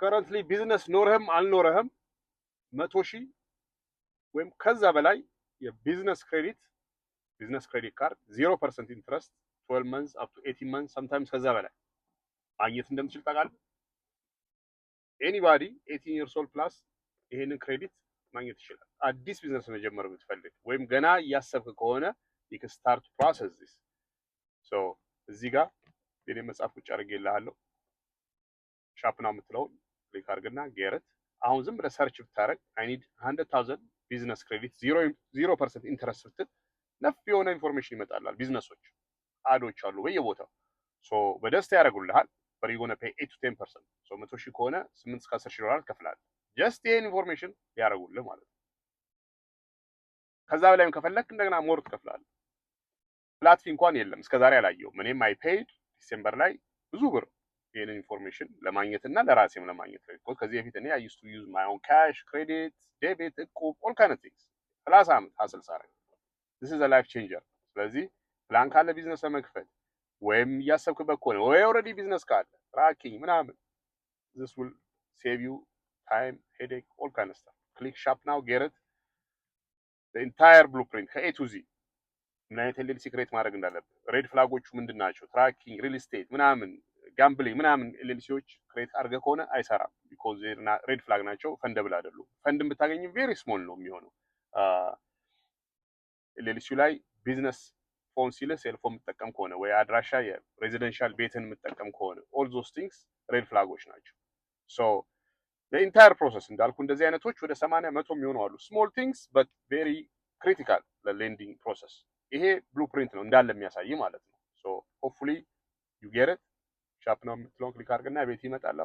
currently ቢዝነስ ኖርህም አልኖርህም 100,000 ወይም ከዛ በላይ የቢዝነስ ክሬዲት ካርድ 0% ኢንትረስት 12 months up to 18 months sometimes ከዛ በላይ ማግኘት እንደምትችል ታውቃለህ። ኤኒባዲ 18 years old plus ይሄንን ክሬዲት ማግኘት ይችላል። አዲስ ቢዝነስ መጀመር ብትፈልግ ወይም ገና እያሰብክ ከሆነ you can start to process this. so እዚህ ጋር የኔ መጽሐፍ ቁጭ አድርጌልሃለሁ። ሻፕ ነው የምትለው ክሊክ አድርግና ጌረት አሁን ዝም ብለህ ሰርች ብታረግ I need 100,000 ቢዝነስ ክሬዲት 0% ኢንትረስት ብትል ነፍ የሆነ ኢንፎርሜሽን ይመጣላል። ቢዝነሶች አዶች አሉ በየቦታው ሶ በደስታ ያደርጉልሃል። but you're going to pay 8 to 10%. so 100,000 ከሆነ 8 እስከ 10,000 ዶላር ትከፍላለህ። ጀስት ይሄን ኢንፎርሜሽን ያደርጉልህ ማለት ነው። ከዛ በላይም ከፈለክ እንደገና ሞር ትከፍላለህ። ፍላት ፊ እንኳን የለም እስከዛሬ አላየሁም። እኔም አይ ፔይድ ዲሴምበር ላይ ብዙ ብር ይሄንን ኢንፎርሜሽን ለማግኘትና ለራሴም ለማግኘት ነው። ከዚህ በፊት እኔ I used to use my own cash, credit, debit, እቁብ all kind of things 30 ዓመት ሀስል ሳረግ this is a life changer። ስለዚህ ፕላን ካለ ቢዝነስ ለመክፈት ወይም እያሰብክበት ከሆነ ወይ ኦልሬዲ ቢዝነስ ካለ ትራኪንግ ምናምን this will save you time, headache, all kind of stuff. click shop now, get it the entire blueprint ከA to Z ምን አይነት ኤልኤልሲ ክሬት ማድረግ እንዳለብህ ሬድ ፍላጎቹ ምንድናቸው ትራኪንግ ሪል ስቴት ምናምን ጋምብሊንግ ምናምን ኤልኤልሲዎች ክሬት አድርገህ ከሆነ አይሰራም ቢኮዝ ሬድ ፍላግ ናቸው ፈንደብል አይደሉም ፈንድም ብታገኝ ቬሪ ስሞል ነው የሚሆነው ኤልኤልሲው ላይ ቢዝነስ ፎን ሲልህ ሴልፎን የምትጠቀም ከሆነ ወይ አድራሻ የሬዚደንሻል ቤትን የምትጠቀም ከሆነ ኦል ዞስ ቲንግስ ሬድ ፍላጎች ናቸው ሶ the entire process እንዳልኩ እንደዚህ አይነቶች ወደ 80 100 የሚሆኑ አሉ small things but very critical ለሌንዲንግ ፕሮሰስ ይሄ ብሉፕሪንት ነው እንዳለ የሚያሳይ ማለት ነው ሶ ሆፕፉሊ you get it ሻፕ ነው የምትለውን ክሊክ አድርግና ቤት ይመጣል